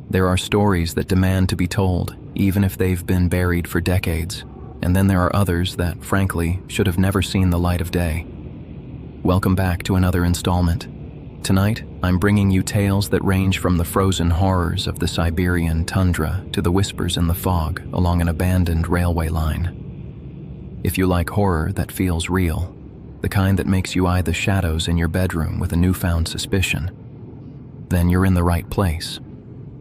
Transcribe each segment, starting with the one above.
There are stories that demand to be told, even if they've been buried for decades, and then there are others that, frankly, should have never seen the light of day. Welcome back to another installment. Tonight, I'm bringing you tales that range from the frozen horrors of the Siberian tundra to the whispers in the fog along an abandoned railway line. If you like horror that feels real, the kind that makes you eye the shadows in your bedroom with a newfound suspicion, then you're in the right place.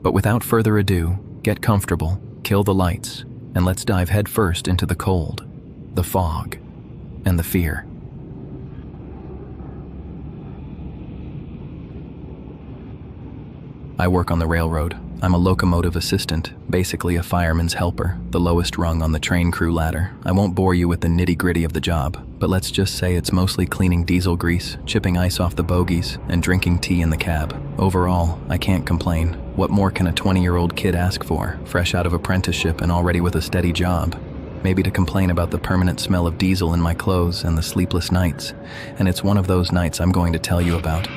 But without further ado, get comfortable, kill the lights, and let's dive headfirst into the cold, the fog, and the fear. I work on the railroad. I'm a locomotive assistant, basically a fireman's helper, the lowest rung on the train crew ladder. I won't bore you with the nitty-gritty of the job, but let's just say it's mostly cleaning diesel grease, chipping ice off the bogies, and drinking tea in the cab. Overall, I can't complain. What more can a 20-year-old kid ask for, fresh out of apprenticeship and already with a steady job? Maybe to complain about the permanent smell of diesel in my clothes and the sleepless nights. And it's one of those nights I'm going to tell you about.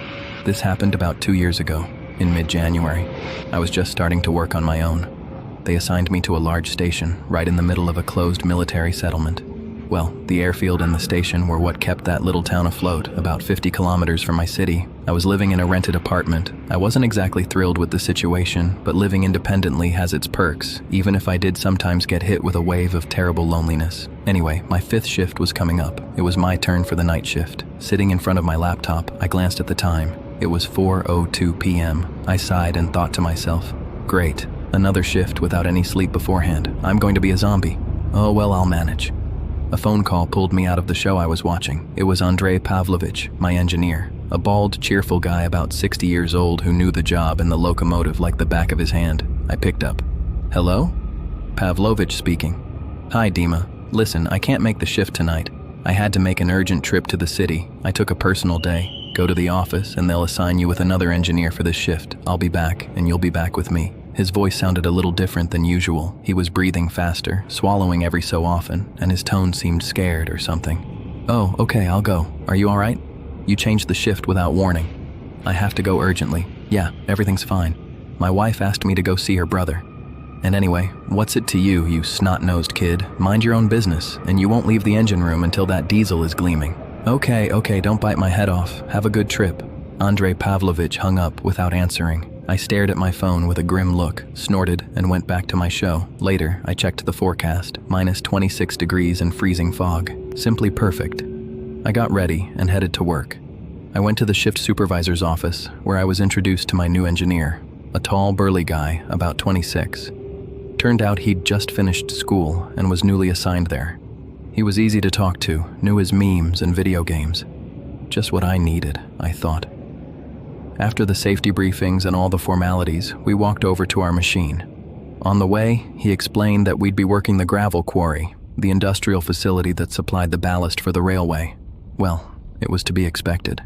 This happened about 2 years ago. In mid-January, I was just starting to work on my own. They assigned me to a large station, right in the middle of a closed military settlement. Well, the airfield and the station were what kept that little town afloat, about 50 kilometers from my city. I was living in a rented apartment. I wasn't exactly thrilled with the situation, but living independently has its perks, even if I did sometimes get hit with a wave of terrible loneliness. Anyway, my 5th shift was coming up. It was my turn for the night shift. Sitting in front of my laptop, I glanced at the time. It was 4:02 p.m. I sighed and thought to myself, great, another shift without any sleep beforehand. I'm going to be a zombie. Oh well, I'll manage. A phone call pulled me out of the show I was watching. It was Andrei Pavlovich, my engineer, a bald, cheerful guy about 60 years old who knew the job and the locomotive like the back of his hand. I picked up. Hello? Pavlovich speaking. Hi, Dima. Listen, I can't make the shift tonight. I had to make an urgent trip to the city. I took a personal day. Go to the office and they'll assign you with another engineer for this shift. I'll be back and you'll be back with me. His voice sounded a little different than usual. He was breathing faster, swallowing every so often, and his tone seemed scared or something. Oh, okay, I'll go. Are you all right? You changed the shift without warning. I have to go urgently. Yeah, everything's fine. My wife asked me to go see her brother. And anyway, what's it to you, you snot-nosed kid? Mind your own business, and you won't leave the engine room until that diesel is gleaming. Okay, don't bite my head off. Have a good trip. Andrei Pavlovich hung up without answering. I stared at my phone with a grim look, snorted, and went back to my show. Later, I checked the forecast, minus 26 degrees and freezing fog. Simply perfect. I got ready and headed to work. I went to the shift supervisor's office, where I was introduced to my new engineer, a tall, burly guy, about 26. Turned out he'd just finished school and was newly assigned there. He was easy to talk to, knew his memes and video games. Just what I needed, I thought. After the safety briefings and all the formalities, we walked over to our machine. On the way, he explained that we'd be working the gravel quarry, the industrial facility that supplied the ballast for the railway. Well, it was to be expected.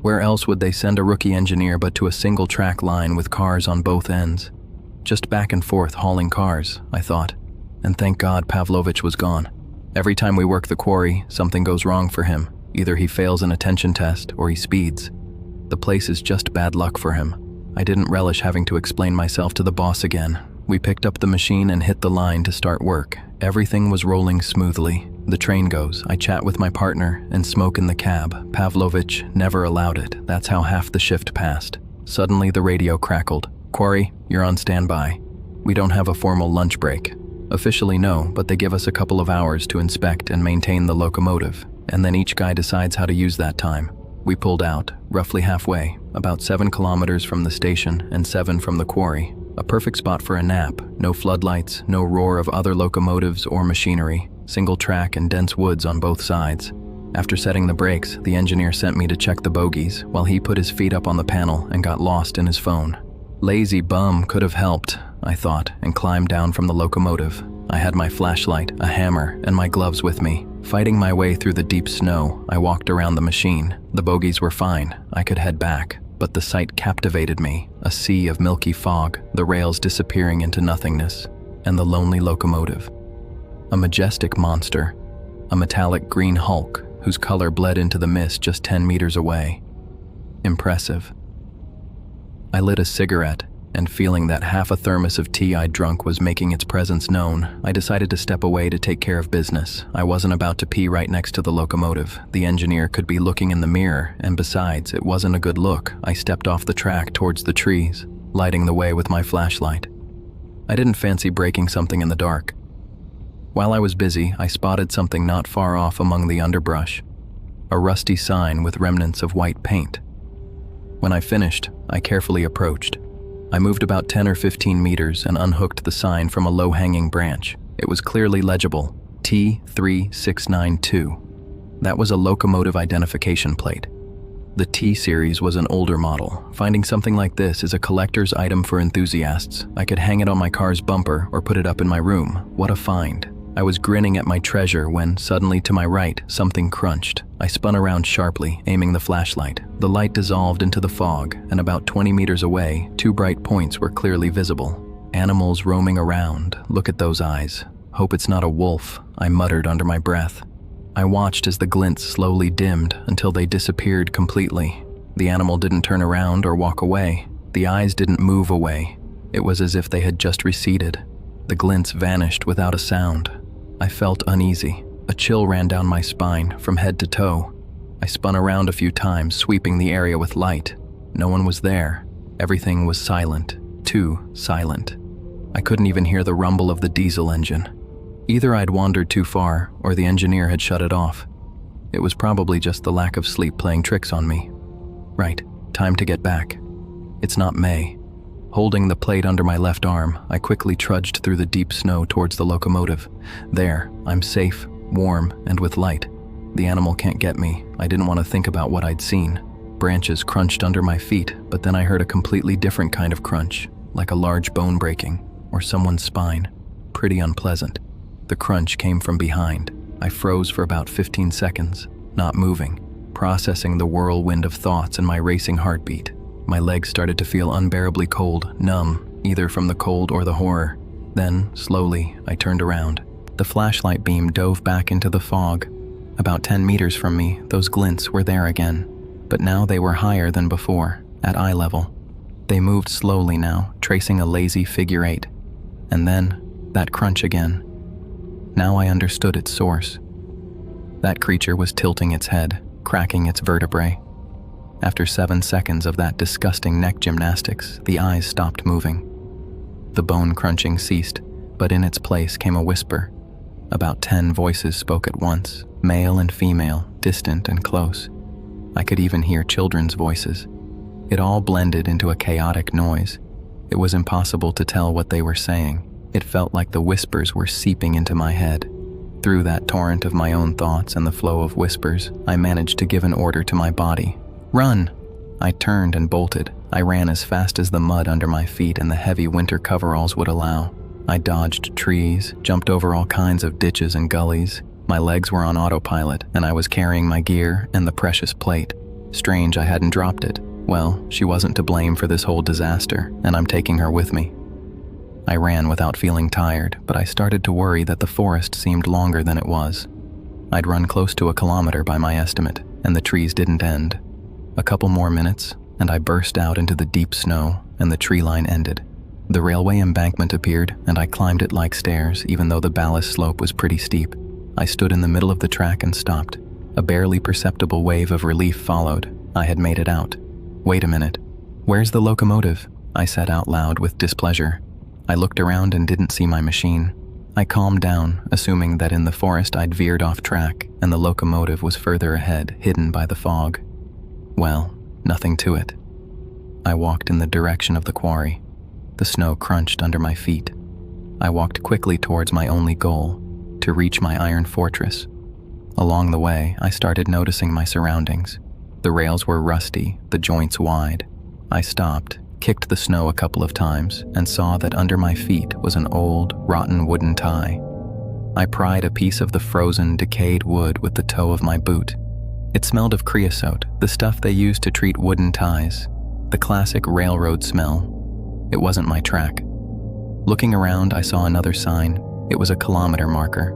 Where else would they send a rookie engineer but to a single-track line with cars on both ends? Just back and forth hauling cars, I thought. And thank God Pavlovich was gone. Every time we work the quarry, something goes wrong for him. Either he fails an attention test or he speeds. The place is just bad luck for him. I didn't relish having to explain myself to the boss again. We picked up the machine and hit the line to start work. Everything was rolling smoothly. The train goes, I chat with my partner, and smoke in the cab. Pavlovich never allowed it. That's how half the shift passed. Suddenly the radio crackled. Quarry, you're on standby. We don't have a formal lunch break. Officially no, but they give us a couple of hours to inspect and maintain the locomotive, and then each guy decides how to use that time. We pulled out, roughly halfway, about 7 kilometers from the station and 7 from the quarry. A perfect spot for a nap, no floodlights, no roar of other locomotives or machinery, single track and dense woods on both sides. After setting the brakes, the engineer sent me to check the bogies while he put his feet up on the panel and got lost in his phone. Lazy bum could have helped, I thought, and climbed down from the locomotive. I had my flashlight, a hammer, and my gloves with me. Fighting my way through the deep snow, I walked around the machine. The bogies were fine. I could head back. But the sight captivated me, a sea of milky fog, the rails disappearing into nothingness, and the lonely locomotive. A majestic monster, a metallic green hulk whose color bled into the mist just 10 meters away. Impressive. I lit a cigarette and feeling that half a thermos of tea I'd drunk was making its presence known, I decided to step away to take care of business. I wasn't about to pee right next to the locomotive. The engineer could be looking in the mirror, and besides, it wasn't a good look. I stepped off the track towards the trees, lighting the way with my flashlight. I didn't fancy breaking something in the dark. While I was busy, I spotted something not far off among the underbrush, a rusty sign with remnants of white paint. When I finished, I carefully approached. I moved about 10 or 15 meters and unhooked the sign from a low-hanging branch. It was clearly legible, T3692. That was a locomotive identification plate. The T-series was an older model. Finding something like this is a collector's item for enthusiasts. I could hang it on my car's bumper or put it up in my room. What a find. I was grinning at my treasure when, suddenly to my right, something crunched. I spun around sharply, aiming the flashlight. The light dissolved into the fog, and about 20 meters away, 2 bright points were clearly visible. Animals roaming around. Look at those eyes. Hope it's not a wolf, I muttered under my breath. I watched as the glints slowly dimmed until they disappeared completely. The animal didn't turn around or walk away. The eyes didn't move away. It was as if they had just receded. The glints vanished without a sound. I felt uneasy. A chill ran down my spine, from head to toe. I spun around a few times, sweeping the area with light. No one was there. Everything was silent. Too silent. I couldn't even hear the rumble of the diesel engine. Either I'd wandered too far, or the engineer had shut it off. It was probably just the lack of sleep playing tricks on me. Right, time to get back. It's not May. Holding the plate under my left arm, I quickly trudged through the deep snow towards the locomotive. There, I'm safe, warm, and with light. The animal can't get me. I didn't want to think about what I'd seen. Branches crunched under my feet, but then I heard a completely different kind of crunch, like a large bone breaking, or someone's spine. Pretty unpleasant. The crunch came from behind. I froze for about 15 seconds, not moving, processing the whirlwind of thoughts and my racing heartbeat. My legs started to feel unbearably cold, numb, either from the cold or the horror. Then, slowly, I turned around. The flashlight beam dove back into the fog. About 10 meters from me, those glints were there again. But now they were higher than before, at eye level. They moved slowly now, tracing a lazy figure 8. And then, that crunch again. Now I understood its source. That creature was tilting its head, cracking its vertebrae. After 7 seconds of that disgusting neck gymnastics, the eyes stopped moving. The bone crunching ceased, but in its place came a whisper. About 10 voices spoke at once, male and female, distant and close. I could even hear children's voices. It all blended into a chaotic noise. It was impossible to tell what they were saying. It felt like the whispers were seeping into my head. Through that torrent of my own thoughts and the flow of whispers, I managed to give an order to my body. Run! I turned and bolted. I ran as fast as the mud under my feet and the heavy winter coveralls would allow. I dodged trees, jumped over all kinds of ditches and gullies. My legs were on autopilot, and I was carrying my gear and the precious plate. Strange I hadn't dropped it. Well, she wasn't to blame for this whole disaster, and I'm taking her with me. I ran without feeling tired, but I started to worry that the forest seemed longer than it was. I'd run close to a kilometer by my estimate, and the trees didn't end. A couple more minutes, and I burst out into the deep snow, and the tree line ended. The railway embankment appeared, and I climbed it like stairs, even though the ballast slope was pretty steep. I stood in the middle of the track and stopped. A barely perceptible wave of relief followed. I had made it out. Wait a minute. Where's the locomotive? I said out loud with displeasure. I looked around and didn't see my machine. I calmed down, assuming that in the forest I'd veered off track, and the locomotive was further ahead, hidden by the fog. Well, nothing to it. I walked in the direction of the quarry. The snow crunched under my feet. I walked quickly towards my only goal, to reach my iron fortress. Along the way, I started noticing my surroundings. The rails were rusty, the joints wide. I stopped, kicked the snow a couple of times, and saw that under my feet was an old, rotten wooden tie. I pried a piece of the frozen, decayed wood with the toe of my boot. It smelled of creosote, the stuff they use to treat wooden ties. The classic railroad smell. It wasn't my track. Looking around, I saw another sign. It was a kilometer marker.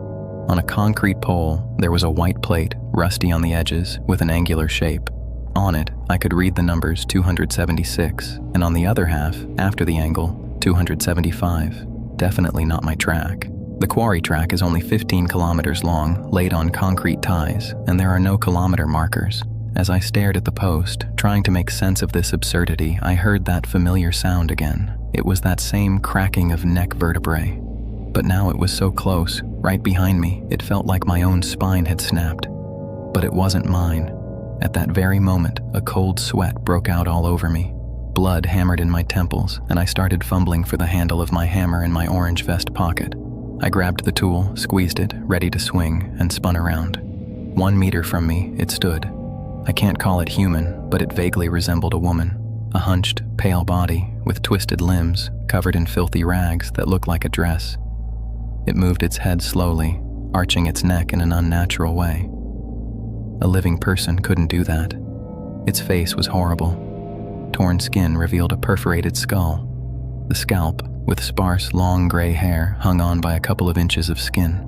On a concrete pole, there was a white plate, rusty on the edges, with an angular shape. On it, I could read the numbers 276, and on the other half, after the angle, 275. Definitely not my track. The quarry track is only 15 kilometers long, laid on concrete ties, and there are no kilometer markers. As I stared at the post, trying to make sense of this absurdity, I heard that familiar sound again. It was that same cracking of neck vertebrae. But now it was so close, right behind me, it felt like my own spine had snapped. But it wasn't mine. At that very moment, a cold sweat broke out all over me. Blood hammered in my temples, and I started fumbling for the handle of my hammer in my orange vest pocket. I grabbed the tool, squeezed it, ready to swing, and spun around. 1 meter from me, it stood. I can't call it human, but it vaguely resembled a woman. A hunched, pale body, with twisted limbs, covered in filthy rags that looked like a dress. It moved its head slowly, arching its neck in an unnatural way. A living person couldn't do that. Its face was horrible. Torn skin revealed a perforated skull. The scalp, with sparse, long gray hair, hung on by a couple of inches of skin.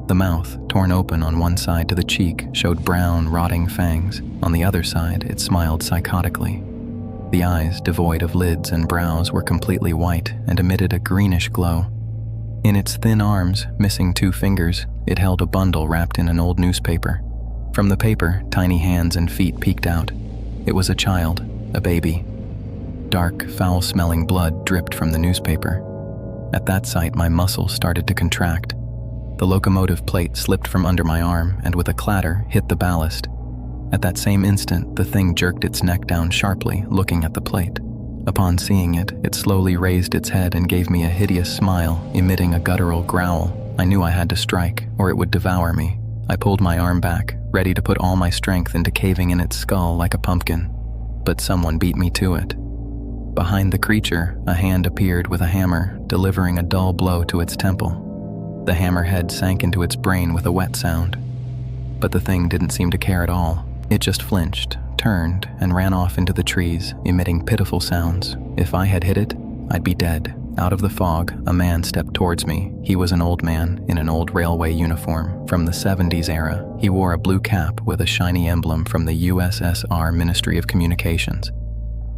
The mouth, torn open on one side to the cheek, showed brown, rotting fangs. On the other side, it smiled psychotically. The eyes, devoid of lids and brows, were completely white and emitted a greenish glow. In its thin arms, missing 2 fingers, it held a bundle wrapped in an old newspaper. From the paper, tiny hands and feet peeked out. It was a child, a baby. Dark, foul-smelling blood dripped from the newspaper. At that sight, my muscles started to contract. The locomotive plate slipped from under my arm and with a clatter hit the ballast. At that same instant, the thing jerked its neck down sharply, looking at the plate. Upon seeing it, it slowly raised its head and gave me a hideous smile, emitting a guttural growl. I knew I had to strike, or it would devour me. I pulled my arm back, ready to put all my strength into caving in its skull like a pumpkin. But someone beat me to it. Behind the creature, a hand appeared with a hammer, delivering a dull blow to its temple. The hammerhead sank into its brain with a wet sound. But the thing didn't seem to care at all. It just flinched, turned, and ran off into the trees, emitting pitiful sounds. If I had hit it, I'd be dead. Out of the fog, a man stepped towards me. He was an old man in an old railway uniform from the 70s era. He wore a blue cap with a shiny emblem from the USSR Ministry of Communications.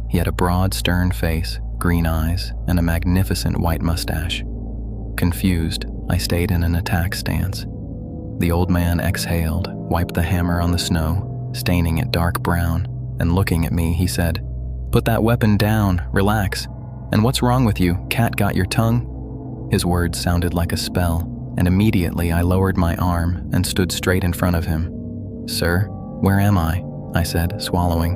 He had a broad, stern face, green eyes, and a magnificent white mustache. Confused, I stayed in an attack stance. The old man exhaled, wiped the hammer on the snow, staining it dark brown, and looking at me, he said, "Put that weapon down, relax. And what's wrong with you? Cat got your tongue?" His words sounded like a spell, and immediately I lowered my arm and stood straight in front of him. "Sir, where am I?" I said, swallowing.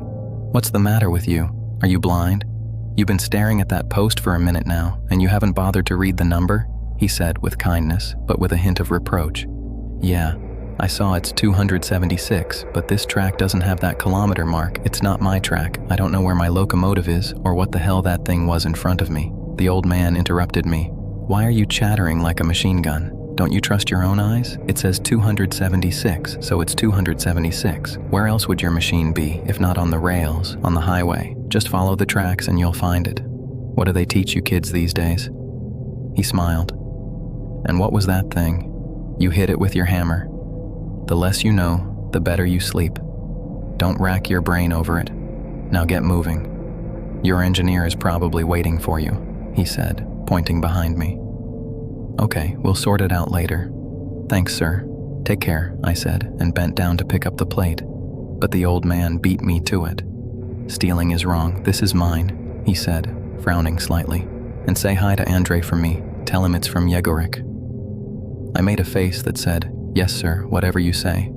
"What's the matter with you? Are you blind? You've been staring at that post for a minute now, and you haven't bothered to read the number?" he said with kindness, but with a hint of reproach. "Yeah, I saw it's 276, but this track doesn't have that kilometer mark. It's not my track. I don't know where my locomotive is or what the hell that thing was in front of me." The old man interrupted me. "Why are you chattering like a machine gun? Don't you trust your own eyes? It says 276, so it's 276. Where else would your machine be, if not on the rails, on the highway? Just follow the tracks and you'll find it. What do they teach you kids these days?" He smiled. "And what was that thing? You hit it with your hammer. The less you know, the better you sleep. Don't rack your brain over it. Now get moving. Your engineer is probably waiting for you," he said, pointing behind me. "Okay, we'll sort it out later." "Thanks, sir. Take care," I said, and bent down to pick up the plate. But the old man beat me to it. "Stealing is wrong. This is mine," he said, frowning slightly. "And say hi to Andre from me. Tell him it's from Yegorik." I made a face that said, "Yes, sir, whatever you say."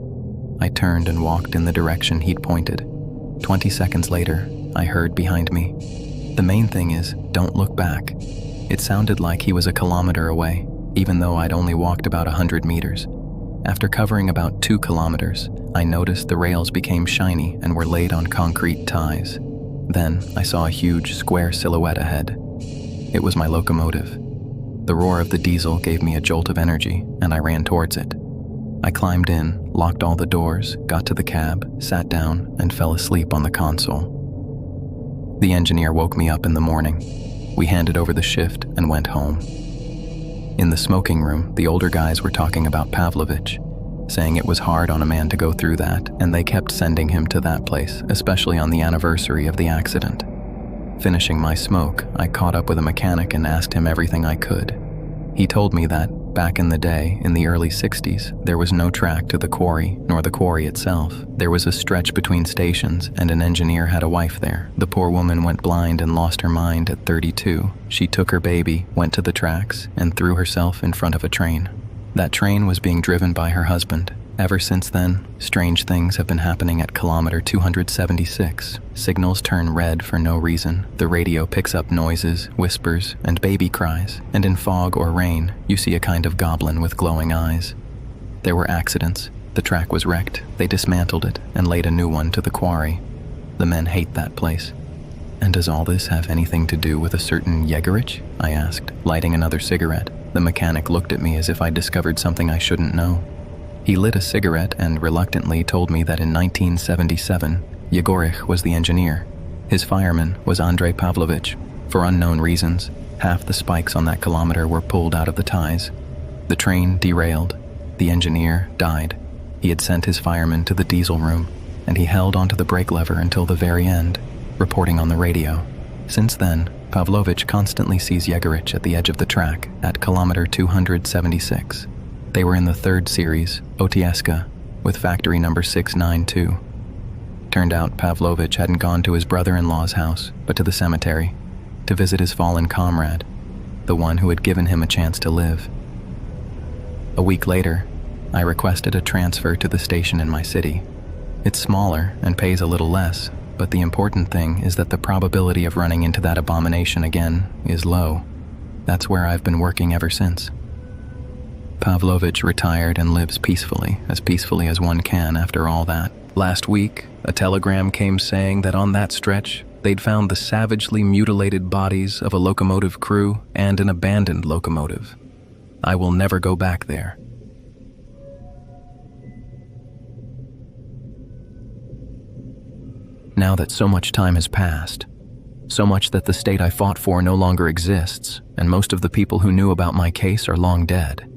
I turned and walked in the direction he'd pointed. 20 seconds later, I heard behind me, "The main thing is, don't look back." It sounded like he was a kilometer away, even though I'd only walked about 100 meters. After covering about 2 kilometers, I noticed the rails became shiny and were laid on concrete ties. Then I saw a huge square silhouette ahead. It was my locomotive. The roar of the diesel gave me a jolt of energy, and I ran towards it. I climbed in, locked all the doors, got to the cab, sat down, and fell asleep on the console. The engineer woke me up in the morning. We handed over the shift and went home. In the smoking room, the older guys were talking about Pavlovich. saying it was hard on a man to go through that, and they kept sending him to that place, especially on the anniversary of the accident. Finishing my smoke, I caught up with a mechanic and asked him everything I could. He told me that, back in the day, in the early 60s, there was no track to the quarry, nor the quarry itself. There was a stretch between stations, and an engineer had a wife there. The poor woman went blind and lost her mind at 32. She took her baby, went to the tracks, and threw herself in front of a train. That train was being driven by her husband. Ever since then, strange things have been happening at Kilometer 276. Signals turn red for no reason. The radio picks up noises, whispers, and baby cries. And in fog or rain, you see a kind of goblin with glowing eyes. There were accidents. The track was wrecked. They dismantled it and laid a new one to the quarry. The men hate that place. And does all this have anything to do with a certain Jägerich? I asked, lighting another cigarette. The mechanic looked at me as if I'd discovered something I shouldn't know. He lit a cigarette and reluctantly told me that in 1977, Jägerich was the engineer. His fireman was Andrei Pavlovich. For unknown reasons, half the spikes on that kilometer were pulled out of the ties. The train derailed. The engineer died. He had sent his fireman to the diesel room, and he held onto the brake lever until the very end, reporting on the radio. Since then, Pavlovich constantly sees Jägerich at the edge of the track at Kilometer 276. They were in the third series, Otieska, with factory number 692. Turned out Pavlovich hadn't gone to his brother-in-law's house, but to the cemetery, to visit his fallen comrade, the one who had given him a chance to live. A week later, I requested a transfer to the station in my city. It's smaller and pays a little less, but the important thing is that the probability of running into that abomination again is low. That's where I've been working ever since. Pavlovich retired and lives peacefully as one can after all that. Last week, a telegram came saying that on that stretch, they'd found the savagely mutilated bodies of a locomotive crew and an abandoned locomotive. I will never go back there. Now that so much time has passed, so much that the state I fought for no longer exists, and most of the people who knew about my case are long dead,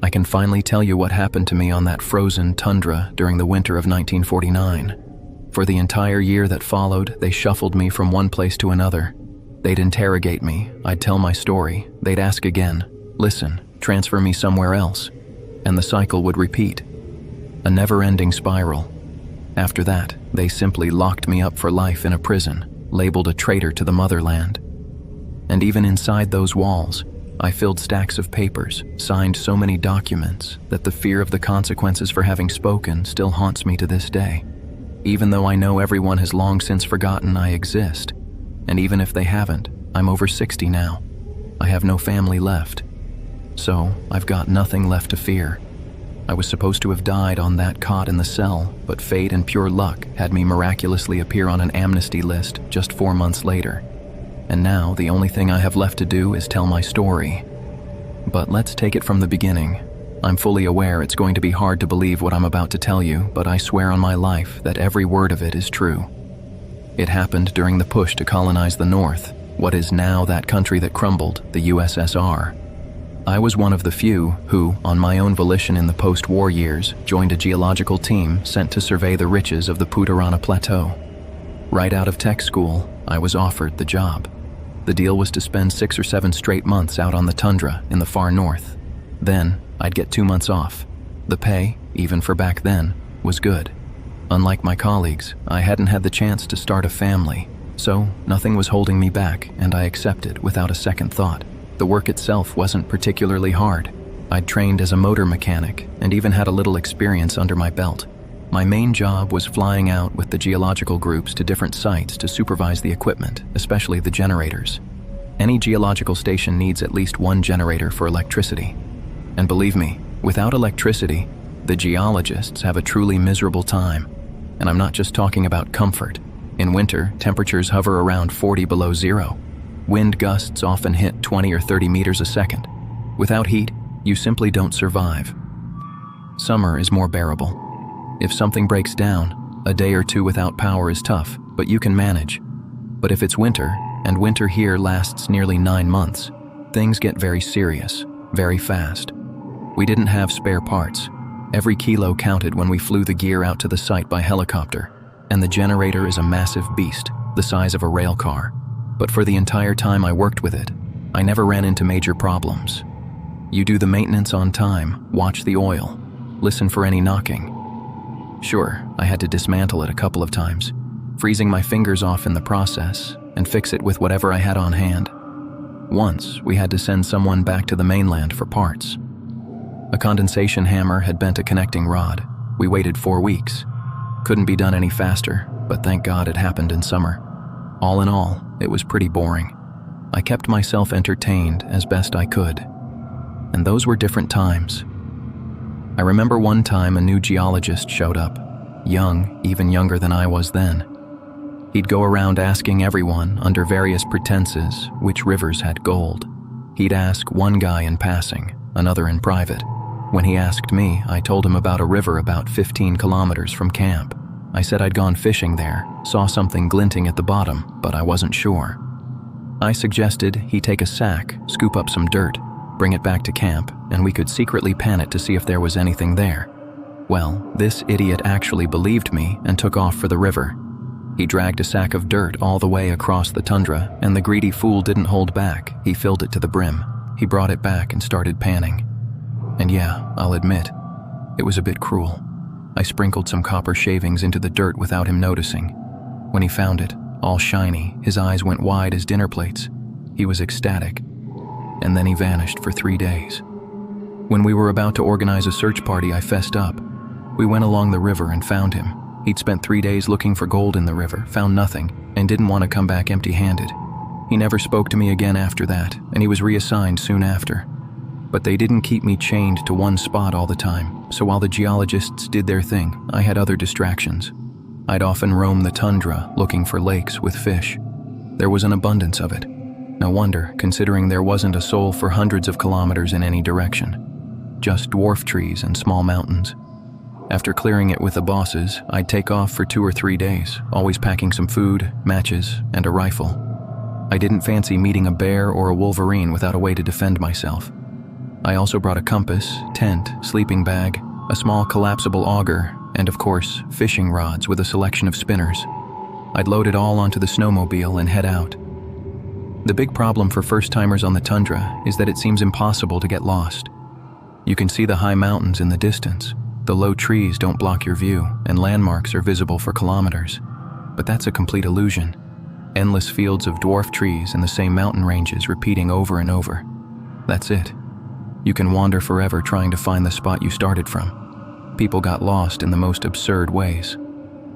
I can finally tell you what happened to me on that frozen tundra during the winter of 1949. For the entire year that followed, they shuffled me from one place to another. They'd interrogate me, I'd tell my story, they'd ask again, listen, transfer me somewhere else, and the cycle would repeat. A never-ending spiral. After that, they simply locked me up for life in a prison, labeled a traitor to the motherland. And even inside those walls, I filled stacks of papers, signed so many documents, that the fear of the consequences for having spoken still haunts me to this day. Even though I know everyone has long since forgotten I exist, and even if they haven't, I'm over 60 now. I have no family left. So, I've got nothing left to fear. I was supposed to have died on that cot in the cell, but fate and pure luck had me miraculously appear on an amnesty list just 4 months later. And now the only thing I have left to do is tell my story. But let's take it from the beginning. I'm fully aware it's going to be hard to believe what I'm about to tell you, but I swear on my life that every word of it is true. It happened during the push to colonize the North, what is now that country that crumbled, the USSR. I was one of the few who, on my own volition in the post-war years, joined a geological team sent to survey the riches of the Putarana Plateau. Right out of tech school, I was offered the job. The deal was to spend 6 or 7 straight months out on the tundra in the far north. Then, I'd get 2 months off. The pay, even for back then, was good. Unlike my colleagues, I hadn't had the chance to start a family, so nothing was holding me back, and I accepted without a second thought. The work itself wasn't particularly hard. I'd trained as a motor mechanic and even had a little experience under my belt. My main job was flying out with the geological groups to different sites to supervise the equipment, especially the generators. Any geological station needs at least one generator for electricity. And believe me, without electricity, the geologists have a truly miserable time. And I'm not just talking about comfort. In winter, temperatures hover around 40 below zero. Wind gusts often hit 20 or 30 meters a second. Without heat, you simply don't survive. Summer is more bearable. If something breaks down, a day or 2 without power is tough, but you can manage. But if it's winter, and winter here lasts nearly 9 months, things get very serious, very fast. We didn't have spare parts. Every kilo counted when we flew the gear out to the site by helicopter, and the generator is a massive beast, the size of a rail car. But for the entire time I worked with it, I never ran into major problems. You do the maintenance on time, watch the oil, listen for any knocking. Sure, I had to dismantle it a couple of times, freezing my fingers off in the process, and fix it with whatever I had on hand. Once, we had to send someone back to the mainland for parts. A condensation hammer had bent a connecting rod. We waited 4 weeks. Couldn't be done any faster, but thank God it happened in summer. All in all, it was pretty boring. I kept myself entertained as best I could. And those were different times. I remember one time a new geologist showed up, young, even younger than I was then. He'd go around asking everyone, under various pretenses, which rivers had gold. He'd ask one guy in passing, another in private. When he asked me, I told him about a river about 15 kilometers from camp. I said I'd gone fishing there, saw something glinting at the bottom, but I wasn't sure. I suggested he take a sack, scoop up some dirt, bring it back to camp, and we could secretly pan it to see if there was anything there. Well, this idiot actually believed me and took off for the river. He dragged a sack of dirt all the way across the tundra, and the greedy fool didn't hold back. He filled it to the brim. He brought it back and started panning. And yeah, I'll admit, it was a bit cruel. I sprinkled some copper shavings into the dirt without him noticing. When he found it, all shiny, his eyes went wide as dinner plates. He was ecstatic. And then he vanished for 3 days. When we were about to organize a search party, I fessed up. We went along the river and found him. He'd spent 3 days looking for gold in the river, found nothing, and didn't want to come back empty-handed. He never spoke to me again after that, and he was reassigned soon after. But they didn't keep me chained to one spot all the time, so while the geologists did their thing, I had other distractions. I'd often roam the tundra looking for lakes with fish. There was an abundance of it. No wonder, considering there wasn't a soul for hundreds of kilometers in any direction. Just dwarf trees and small mountains. After clearing it with the bosses, I'd take off for 2 or 3 days, always packing some food, matches, and a rifle. I didn't fancy meeting a bear or a wolverine without a way to defend myself. I also brought a compass, tent, sleeping bag, a small collapsible auger, and of course, fishing rods with a selection of spinners. I'd load it all onto the snowmobile and head out. The big problem for first-timers on the tundra is that it seems impossible to get lost. You can see the high mountains in the distance. The low trees don't block your view, and landmarks are visible for kilometers. But that's a complete illusion. Endless fields of dwarf trees and the same mountain ranges repeating over and over. That's it. You can wander forever trying to find the spot you started from. People got lost in the most absurd ways.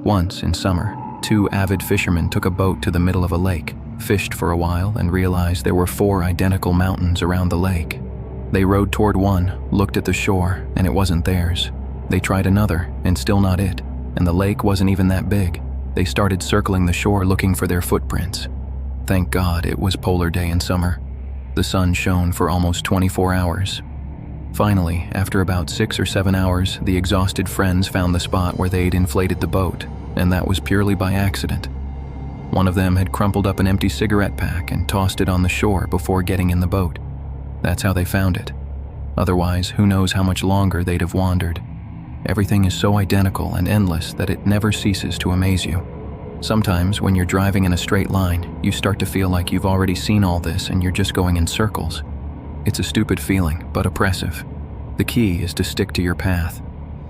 Once, in summer, 2 avid fishermen took a boat to the middle of a lake, fished for a while, and realized there were 4 identical mountains around the lake. They rowed toward one, looked at the shore, and it wasn't theirs. They tried another, and still not it, and the lake wasn't even that big. They started circling the shore looking for their footprints. Thank God it was polar day in summer. The sun shone for almost 24 hours. Finally, after about 6 or 7 hours, the exhausted friends found the spot where they'd inflated the boat, and that was purely by accident. One of them had crumpled up an empty cigarette pack and tossed it on the shore before getting in the boat. That's how they found it. Otherwise, who knows how much longer they'd have wandered. Everything is so identical and endless that it never ceases to amaze you. Sometimes, when you're driving in a straight line, you start to feel like you've already seen all this and you're just going in circles. It's a stupid feeling, but oppressive. The key is to stick to your path.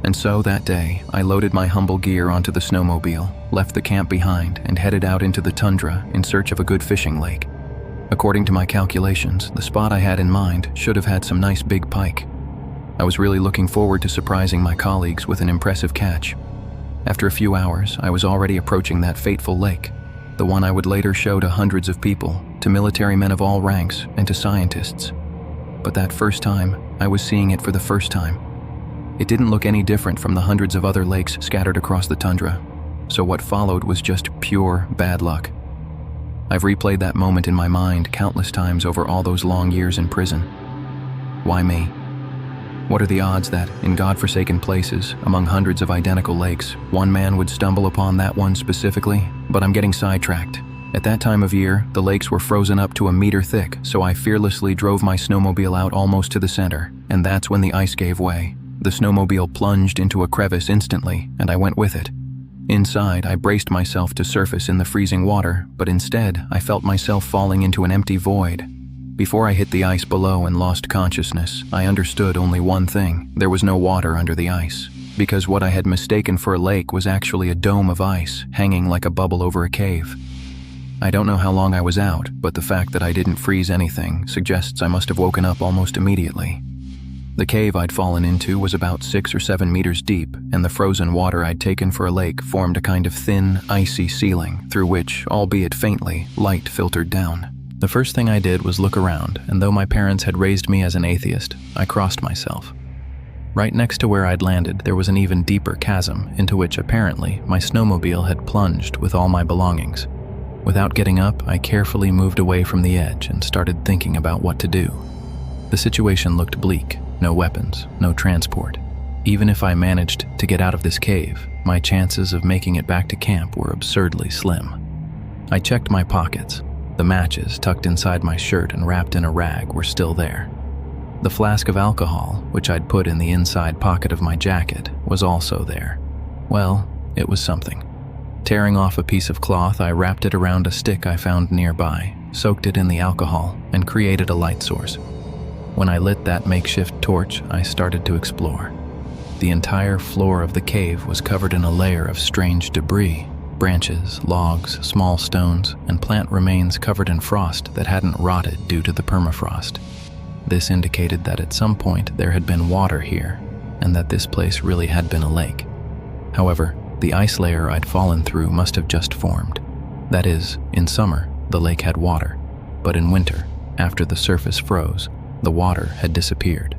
And so that day, I loaded my humble gear onto the snowmobile, left the camp behind, and headed out into the tundra in search of a good fishing lake. According to my calculations, the spot I had in mind should have had some nice big pike. I was really looking forward to surprising my colleagues with an impressive catch. After a few hours, I was already approaching that fateful lake, the one I would later show to hundreds of people, to military men of all ranks, and to scientists. But that first time, I was seeing it for the first time. It didn't look any different from the hundreds of other lakes scattered across the tundra, so what followed was just pure bad luck. I've replayed that moment in my mind countless times over all those long years in prison. Why me? What are the odds that, in God-forsaken places, among hundreds of identical lakes, one man would stumble upon that one specifically? But I'm getting sidetracked. At that time of year, the lakes were frozen up to a meter thick, so I fearlessly drove my snowmobile out almost to the center, and that's when the ice gave way. The snowmobile plunged into a crevice instantly, and I went with it. Inside, I braced myself to surface in the freezing water, but instead, I felt myself falling into an empty void. Before I hit the ice below and lost consciousness, I understood only one thing: there was no water under the ice, because what I had mistaken for a lake was actually a dome of ice hanging like a bubble over a cave. I don't know how long I was out, but the fact that I didn't freeze anything suggests I must have woken up almost immediately. The cave I'd fallen into was about 6 or 7 meters deep, and the frozen water I'd taken for a lake formed a kind of thin, icy ceiling through which, albeit faintly, light filtered down. The first thing I did was look around, and though my parents had raised me as an atheist, I crossed myself. Right next to where I'd landed, there was an even deeper chasm into which, apparently, my snowmobile had plunged with all my belongings. Without getting up, I carefully moved away from the edge and started thinking about what to do. The situation looked bleak. No weapons, no transport. Even if I managed to get out of this cave, my chances of making it back to camp were absurdly slim. I checked my pockets. The matches tucked inside my shirt and wrapped in a rag were still there. The flask of alcohol, which I'd put in the inside pocket of my jacket, was also there. Well, it was something. Tearing off a piece of cloth, I wrapped it around a stick I found nearby, soaked it in the alcohol, and created a light source. When I lit that makeshift torch, I started to explore. The entire floor of the cave was covered in a layer of strange debris: branches, logs, small stones, and plant remains covered in frost that hadn't rotted due to the permafrost. This indicated that at some point there had been water here, and that this place really had been a lake. However, the ice layer I'd fallen through must have just formed. That is, in summer, the lake had water, but in winter, after the surface froze, the water had disappeared.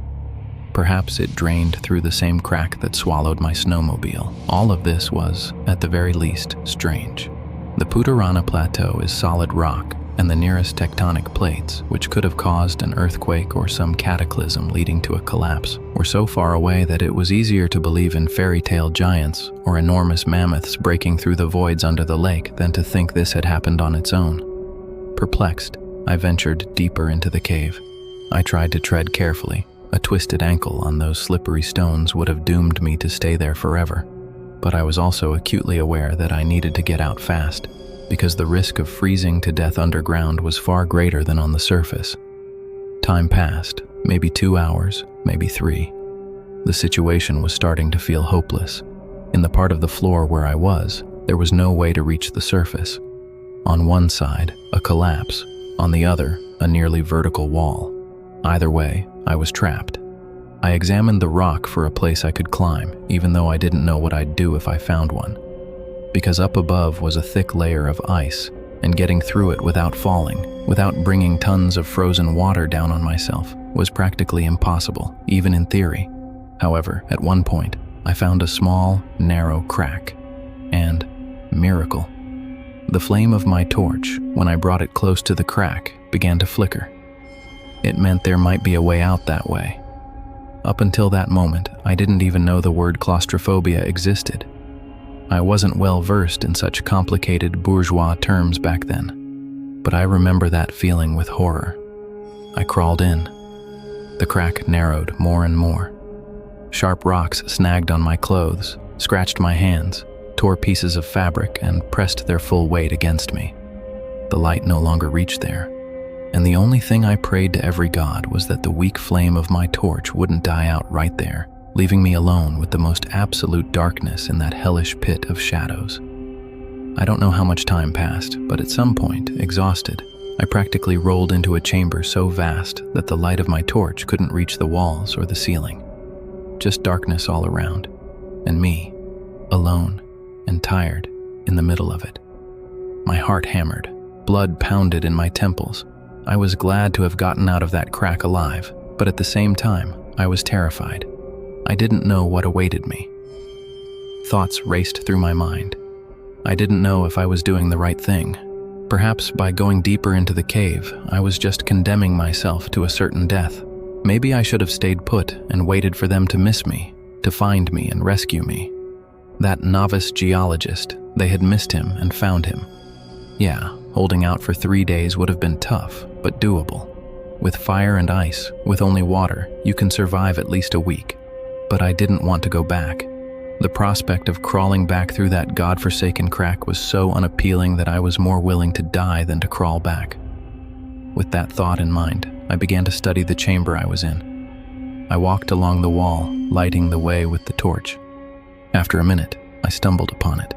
Perhaps it drained through the same crack that swallowed my snowmobile. All of this was, at the very least, strange. The Putarana Plateau is solid rock, and the nearest tectonic plates, which could have caused an earthquake or some cataclysm leading to a collapse, were so far away that it was easier to believe in fairy tale giants or enormous mammoths breaking through the voids under the lake than to think this had happened on its own. Perplexed, I ventured deeper into the cave. I tried to tread carefully. A twisted ankle on those slippery stones would have doomed me to stay there forever. But I was also acutely aware that I needed to get out fast, because the risk of freezing to death underground was far greater than on the surface. Time passed, maybe 2 hours, maybe 3. The situation was starting to feel hopeless. In the part of the floor where I was, there was no way to reach the surface. On one side, a collapse. On the other, a nearly vertical wall. Either way, I was trapped. I examined the rock for a place I could climb, even though I didn't know what I'd do if I found one. Because up above was a thick layer of ice, and getting through it without falling, without bringing tons of frozen water down on myself, was practically impossible, even in theory. However, at one point, I found a small, narrow crack. And, miracle, the flame of my torch, when I brought it close to the crack, began to flicker. It meant there might be a way out that way. Up until that moment, I didn't even know the word claustrophobia existed. I wasn't well versed in such complicated bourgeois terms back then, but I remember that feeling with horror. I crawled in. The crack narrowed more and more. Sharp rocks snagged on my clothes, scratched my hands, tore pieces of fabric, and pressed their full weight against me. The light no longer reached there. And the only thing I prayed to every god was that the weak flame of my torch wouldn't die out right there, leaving me alone with the most absolute darkness in that hellish pit of shadows. I don't know how much time passed, but at some point, exhausted, I practically rolled into a chamber so vast that the light of my torch couldn't reach the walls or the ceiling. Just darkness all around, and me, alone and tired, in the middle of it. My heart hammered, blood pounded in my temples. I was glad to have gotten out of that crack alive, but at the same time, I was terrified. I didn't know what awaited me. Thoughts raced through my mind. I didn't know if I was doing the right thing. Perhaps by going deeper into the cave, I was just condemning myself to a certain death. Maybe I should have stayed put and waited for them to miss me, to find me and rescue me. That novice geologist, they had missed him and found him. Yeah, holding out for 3 days would have been tough, but doable. With fire and ice, with only water, you can survive at least a week. but I didn't want to go back. The prospect of crawling back through that godforsaken crack was so unappealing that I was more willing to die than to crawl back. With that thought in mind, I began to study the chamber I was in. I walked along the wall, lighting the way with the torch. After a minute, I stumbled upon it.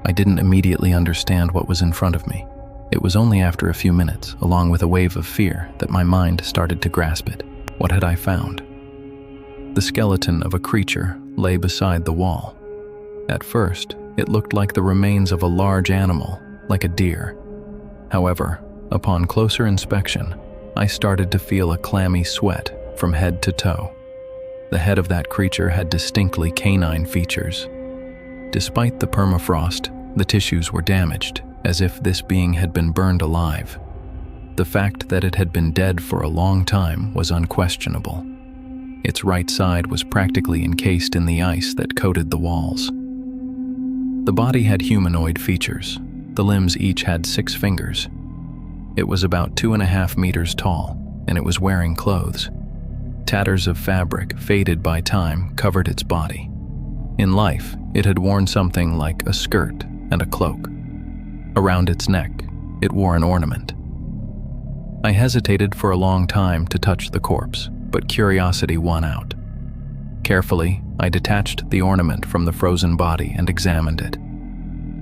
I didn't immediately understand what was in front of me. It was only after a few minutes, along with a wave of fear, that my mind started to grasp it. What had I found? The skeleton of a creature lay beside the wall. At first, it looked like the remains of a large animal, like a deer. However, upon closer inspection, I started to feel a clammy sweat from head to toe. The head of that creature had distinctly canine features. Despite the permafrost, the tissues were damaged, as if this being had been burned alive. The fact that it had been dead for a long time was unquestionable. Its right side was practically encased in the ice that coated the walls. The body had humanoid features. The limbs each had 6 fingers. It was about 2.5 meters tall, and it was wearing clothes. Tatters of fabric, faded by time, covered its body. In life, it had worn something like a skirt and a cloak. Around its neck, it wore an ornament. I hesitated for a long time to touch the corpse, but curiosity won out. Carefully, I detached the ornament from the frozen body and examined it.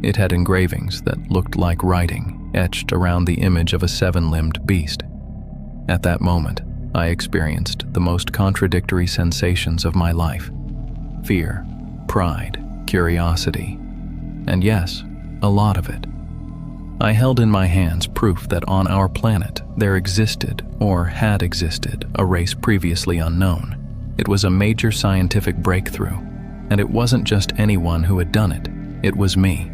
It had engravings that looked like writing, etched around the image of a 7-limbed beast. At that moment, I experienced the most contradictory sensations of my life: fear, pride, curiosity, and yes, a lot of it. I held in my hands proof that on our planet there existed, or had existed, a race previously unknown. It was a major scientific breakthrough, and it wasn't just anyone who had done it, it was me.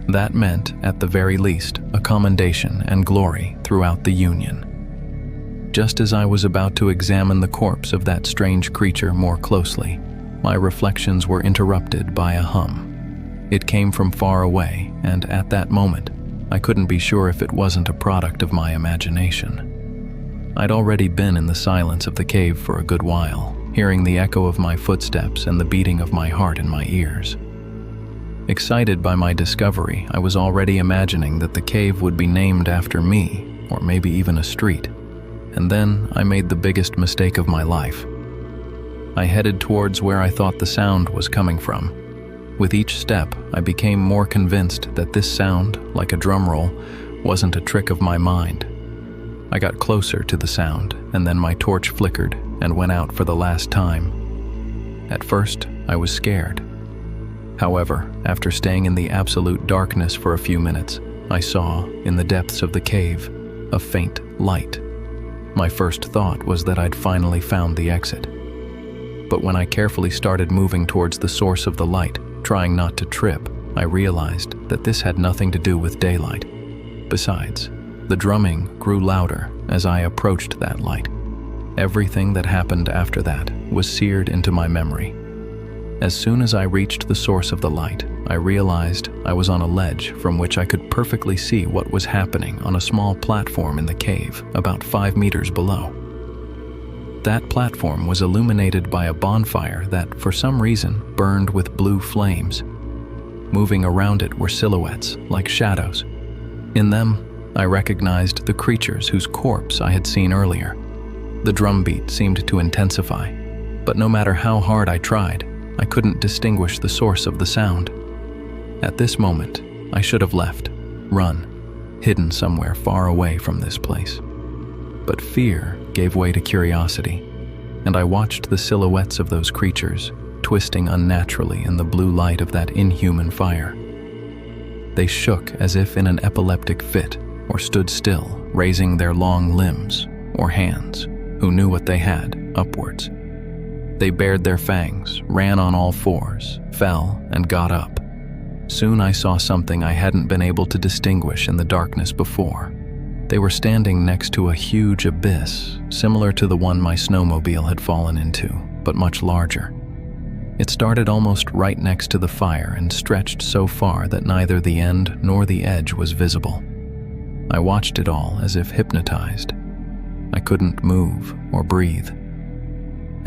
That meant, at the very least, a commendation and glory throughout the Union. Just as I was about to examine the corpse of that strange creature more closely, my reflections were interrupted by a hum. It came from far away, and at that moment, I couldn't be sure if it wasn't a product of my imagination. I'd already been in the silence of the cave for a good while, hearing the echo of my footsteps and the beating of my heart in my ears. Excited by my discovery, I was already imagining that the cave would be named after me, or maybe even a street. And then I made the biggest mistake of my life. I headed towards where I thought the sound was coming from. With each step, I became more convinced that this sound, like a drum roll, wasn't a trick of my mind. I got closer to the sound, and then my torch flickered and went out for the last time. At first, I was scared. However, after staying in the absolute darkness for a few minutes, I saw, in the depths of the cave, a faint light. My first thought was that I'd finally found the exit. But when I carefully started moving towards the source of the light, trying not to trip, I realized that this had nothing to do with daylight. Besides, the drumming grew louder as I approached that light. Everything that happened after that was seared into my memory. As soon as I reached the source of the light, I realized I was on a ledge from which I could perfectly see what was happening on a small platform in the cave about 5 meters below. That platform was illuminated by a bonfire that, for some reason, burned with blue flames. Moving around it were silhouettes, like shadows. In them, I recognized the creatures whose corpse I had seen earlier. The drumbeat seemed to intensify, but no matter how hard I tried, I couldn't distinguish the source of the sound. At this moment, I should have left, run, hidden somewhere far away from this place. But fear gave way to curiosity, and I watched the silhouettes of those creatures twisting unnaturally in the blue light of that inhuman fire. They shook as if in an epileptic fit, or stood still, raising their long limbs, or hands, who knew what they had, upwards. They bared their fangs, ran on all fours, fell, and got up. Soon I saw something I hadn't been able to distinguish in the darkness before. They were standing next to a huge abyss, similar to the one my snowmobile had fallen into, but much larger. It started almost right next to the fire and stretched so far that neither the end nor the edge was visible. I watched it all as if hypnotized. I couldn't move or breathe.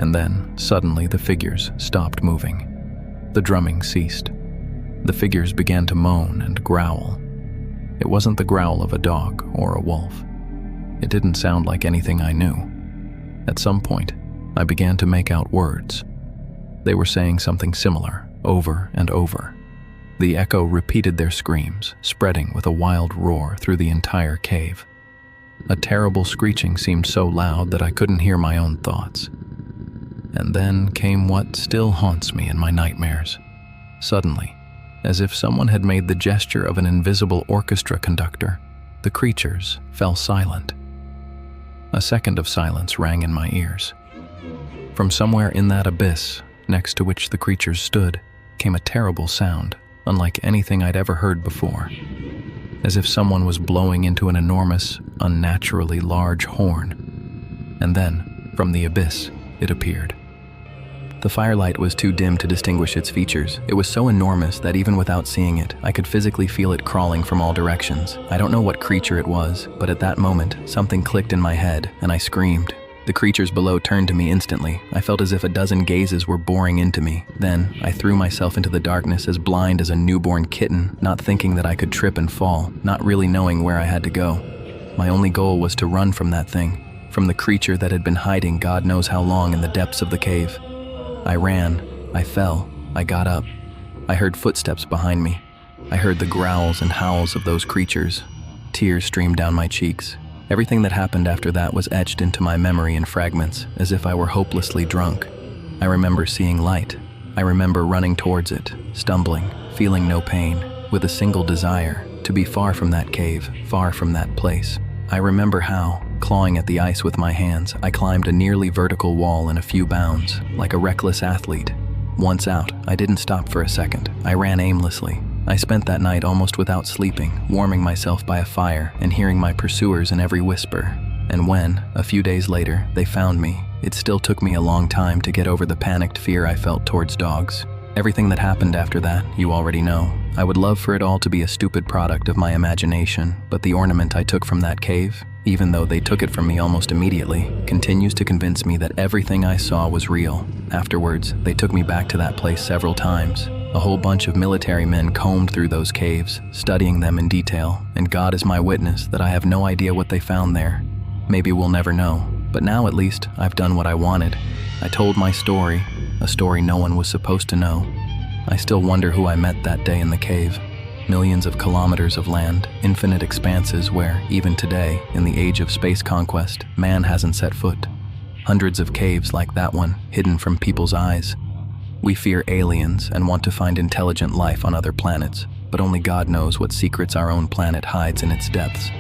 And then, suddenly, the figures stopped moving. The drumming ceased. The figures began to moan and growl. It wasn't the growl of a dog or a wolf. It didn't sound like anything I knew. At some point, I began to make out words. They were saying something similar, over and over. The echo repeated their screams, spreading with a wild roar through the entire cave. A terrible screeching seemed so loud that I couldn't hear my own thoughts. And then came what still haunts me in my nightmares. Suddenly, as if someone had made the gesture of an invisible orchestra conductor, the creatures fell silent. A second of silence rang in my ears. From somewhere in that abyss, next to which the creatures stood, came a terrible sound, unlike anything I'd ever heard before, as if someone was blowing into an enormous, unnaturally large horn. And then, from the abyss, it appeared. The firelight was too dim to distinguish its features. It was so enormous that even without seeing it, I could physically feel it crawling from all directions. I don't know what creature it was, but at that moment, something clicked in my head, and I screamed. The creatures below turned to me instantly. I felt as if a dozen gazes were boring into me. Then, I threw myself into the darkness as blind as a newborn kitten, not thinking that I could trip and fall, not really knowing where I had to go. My only goal was to run from that thing, from the creature that had been hiding God knows how long in the depths of the cave. I ran, I fell, I got up. I heard footsteps behind me. I heard the growls and howls of those creatures. Tears streamed down my cheeks. Everything that happened after that was etched into my memory in fragments, as if I were hopelessly drunk. I remember seeing light. I remember running towards it, stumbling, feeling no pain, with a single desire, to be far from that cave, far from that place. I remember how, clawing at the ice with my hands, I climbed a nearly vertical wall in a few bounds, like a reckless athlete. Once out, I didn't stop for a second. I ran aimlessly. I spent that night almost without sleeping, warming myself by a fire and hearing my pursuers in every whisper. And when, a few days later, they found me, it still took me a long time to get over the panicked fear I felt towards dogs. Everything that happened after that, you already know. I would love for it all to be a stupid product of my imagination, but the ornament I took from that cave, even though they took it from me almost immediately, continues to convince me that everything I saw was real. Afterwards, they took me back to that place several times. A whole bunch of military men combed through those caves, studying them in detail, and God is my witness that I have no idea what they found there. Maybe we'll never know, but now at least I've done what I wanted. I told my story, a story no one was supposed to know. I still wonder who I met that day in the cave. Millions of kilometers of land, infinite expanses where, even today, in the age of space conquest, man hasn't set foot. Hundreds of caves like that one, hidden from people's eyes. We fear aliens and want to find intelligent life on other planets, but only God knows what secrets our own planet hides in its depths.